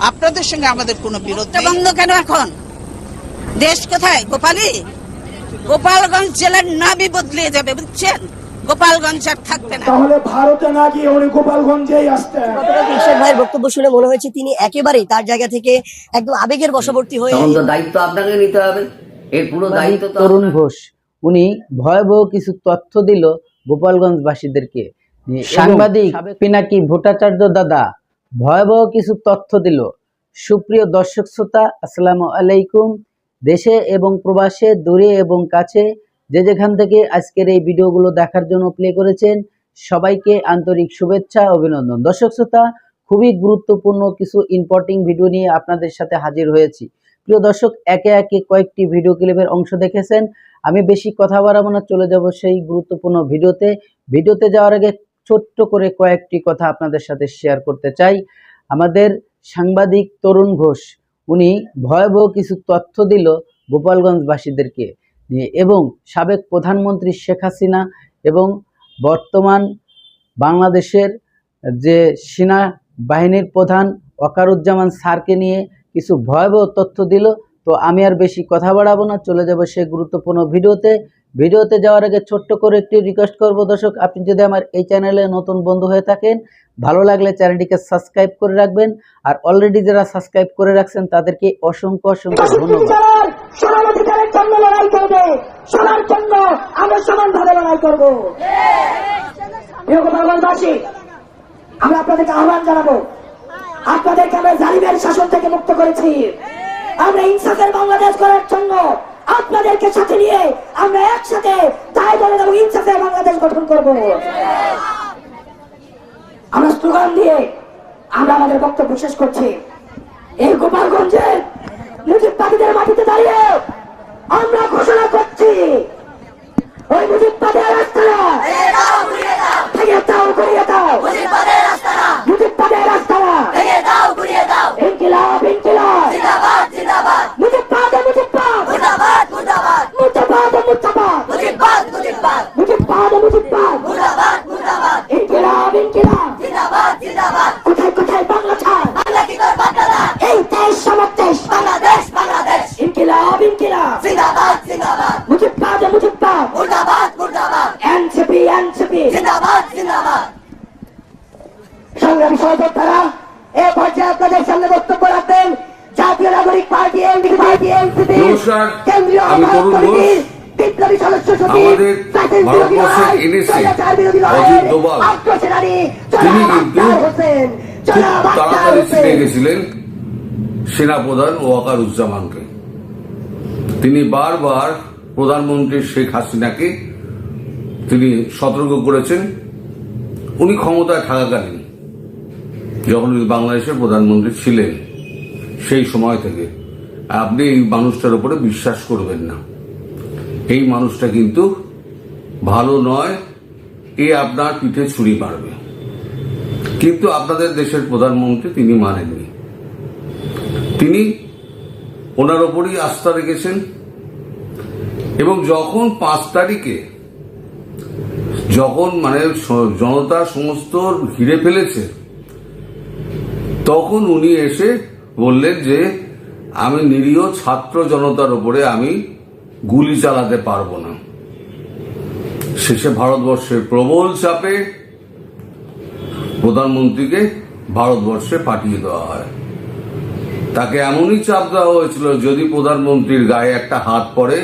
আপনাদের সঙ্গে আমাদের কোনো বিরোধ নেই। বন্ধ কেন এখন? দেশ কোথায়? গোপালী গোপালগঞ্জ জেলার নামই বদলে যাবে, বুঝছেন? গোপালগঞ্জ আর থাকবে না। তাহলে ভারতে না গিয়ে উনি গোপালগঞ্জেই আসতেন। ঈশ্বর ভাইয়ের বক্তব্য শুনে মনে হয়েছে তিনি একেবারেই তার জায়গা থেকে একদম আবেগের বশবর্তী হয়ে দায়িত্ব আপনাকে নিতে হবে। এর পুরো দায়িত্ব তরুণ ঘোষ উনি ভয়াবহ কিছু তথ্য দিল গোপালগঞ্জবাসীদেরকে। সাংবাদিক পিনাকি ভট্টাচার্য দাদা ভয়াবহ কিছু তথ্য দিল। সুপ্রিয় দর্শক শ্রোতা, আসসালামু আলাইকুম। দেশে এবং প্রবাসে, দূরে এবং কাছে, যে যেখান থেকে আজকের এই ভিডিওগুলো দেখার জন্য প্লে করেছেন, সবাইকে আন্তরিক শুভেচ্ছা, অভিনন্দন। দর্শক শ্রোতা, খুবই গুরুত্বপূর্ণ কিছু ইম্পর্টেন্ট ভিডিও নিয়ে আপনাদের সাথে হাজির হয়েছি। প্রিয় দর্শক, একে একে কয়েকটি ভিডিও ক্লিপের অংশ দেখেছেন। আমি বেশি কথা বাড়াবো না, চলে যাব সেই গুরুত্বপূর্ণ ভিডিওতে যাওয়ার আগে ছোট্ট করে কয়েকটি কথা আপনাদের সাথে শেয়ার করতে চাই। আমাদের সাংবাদিক তরুণ ঘোষ উনি ভয়াবহ কিছু তথ্য দিল গোপালগঞ্জবাসীদেরকে নিয়ে, এবং সাবেক প্রধানমন্ত্রী শেখ হাসিনা এবং বর্তমান বাংলাদেশের যে সেনা বাহিনীর প্রধান ওয়াকারুজ্জামান স্যারকে নিয়ে কিছু ভয়াবহ তথ্য দিল। তো আমি আর বেশি কথা বাড়াবো না, চলে যাব সেই গুরুত্বপূর্ণ ভিডিওতে যাওয়ার আগে ছোট্ট করে একটি রিকোয়েস্ট করব দর্শক, আপনি যদি আমার এই চ্যানেলে নতুন বন্ধু হয়ে থাকেন, ভালো লাগলে চ্যানেলটিকে সাবস্ক্রাইব করে রাখবেন। আর অলরেডি যারা সাবস্ক্রাইব করে রাখছেন তাদেরকে অসংখ্য ধন্যবাদ। সবার অধিকারের জন্য লড়াই করবো, সবার জন্য আমরা সমানভাবে লড়াই করবো। প্রিয় গোপালগঞ্জবাসী, আমরা আপনাদেরকে আহ্বান জানাবো, আপনাদেরকে আমরা জালিমের শাসন থেকে মুক্ত করেছি। আমরা ইনসাফের বাংলাদেশ করার জন্য আপনাদেরকে সাথে নিয়ে আমরা একসাথে দায় দলের এবং ইনসাফের বাংলাদেশ গঠন করব। আমরা স্লোগান দিয়ে আমরা আমাদের বক্তব্য শেষ করছি। এই গোপালগঞ্জের মুজিববাদীদের মাটিতে দাঁড়িয়ে আমরা ঘোষণা করছি, ওই মুজিববাদের রাস্তারা ভেঙে দাও, ঘুরিয়ে দাও, মুজিববাদের রাস্তারা ভেঙে দাও, ঘুরিয়ে দাও। ইনকিলাব, ইনকিলাব, জিন্দাবাদ, জিন্দাবাদ, মুজিববাদ, মুজিববাদ, মুর্দাবাদ, মুর্দাবাদ, মুর্দাবাদ, মুর্দাবাদ, মুজিববাদ, মুজিববাদ, মুজিববাদ, মুজিববাদ, মুর্দাবাদ, মুর্দাবাদ, ইনকিলাব, ইনকিলাব, জিন্দাবাদ, জিন্দাবাদ। কোথায় কোথায় বাংলা ছাড়, বাংলা কি তোর বাংলা, এই দেশ সমাজ দেশ, বাংলাদেশ, বাংলাদেশ, ইনকিলাব, ইনকিলাব, জিন্দাবাদ, জিন্দাবাদ, মুজিববাদ, মুজিববাদ, মুর্দাবাদ, মুর্দাবাদ, এনসিপি, এনসিপি, জিন্দাবাদ, জিন্দাবাদ। সংগ্রামী সহযোদ্ধারা, এ পর্যায়ে আপনাদের সামনে বক্তব্য রাখবেন জাতীয় নাগরিক পার্টি এনসিপি কেন্দ্রীয় আহ্বায়ক কমিটির বিপ্লবী সদস্য সচিব, ভারতবর্ষের এনেছে অজিত দোভাল। তিনি কিন্তু খুব তাড়াতাড়ি ছিঁড়ে গেছিলেন সেনাপ্রধান ওয়াকারুজ্জামানকে। তিনি বারবার প্রধানমন্ত্রী শেখ হাসিনাকে তিনি সতর্ক করেছেন, উনি ক্ষমতায় থাকাকালীন, যখন বাংলাদেশের প্রধানমন্ত্রী ছিলেন, সেই সময় থেকে আপনি এই মানুষটার উপরে বিশ্বাস করবেন না, এই মানুষটা কিন্তু ভালো নয়, এ আপনার পিঠে ছুরি মারবে। কিন্তু আপনাদের দেশের প্রধানমন্ত্রী তিনি মানেননি, তিনি ওনার ওপরই আস্থা রেখেছেন। এবং যখন 5 তারিখে যখন জনতা সমস্ত ঘিরে ফেলেছে, তখন উনি এসে বললেন যে আমি নিরীহ ছাত্র জনতার উপরে আমি গুলি চালাতে পারবো না। শেষে ভারতবর্ষের প্রবল চাপে প্রধানমন্ত্রীকে ভারতবর্ষে পাঠিয়ে দেওয়া হয়। তাকে এমনই চাপ দেওয়া হয়েছিল, যদি প্রধানমন্ত্রীর গায়ে একটা হাত পড়ে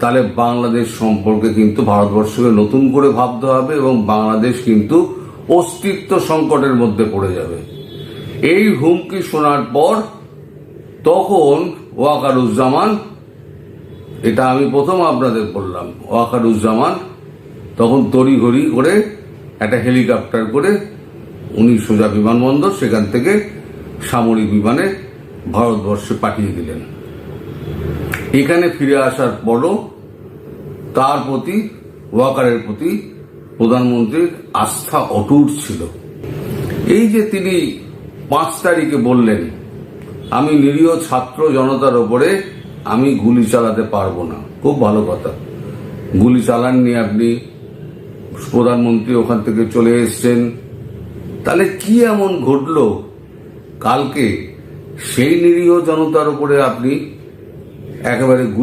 তাহলে বাংলাদেশ সম্পর্কে কিন্তু ভারতবর্ষকে নতুন করে ভাবতে হবে এবং বাংলাদেশ কিন্তু অস্তিত্ব সংকটের মধ্যে পড়ে যাবে। এই হুমকি শোনার পর তখন ওয়াকারুজ্জামান, এটা আমি প্রথম আপনাদের বললাম, ওয়াকারুজ্জামান তখন তড়িঘড়ি করে একটা হেলিকপ্টার করে উনি সোজা বিমানবন্দর, সেখান থেকে সামরিক বিমানে ভারতবর্ষে পাঠিয়ে দিলেন। এখানে ফিরে আসার পরও তার প্রতি, ওয়াকারের প্রতি প্রধানমন্ত্রীর আস্থা অটুট ছিল। এই যে তিনি 5 তারিখে বললেন আমি নিরীহ ছাত্র জনতার ওপরে আমি গুলি চালাতে পারবো না, খুব ভালো কথা, গুলি চালাননি আপনি, প্রধানমন্ত্রী ওখান থেকে চলে এসছেন, তাহলে কি এমন ঘটলো কালকে সেই নিরীহ জনতার উপরে আপনি একেবারে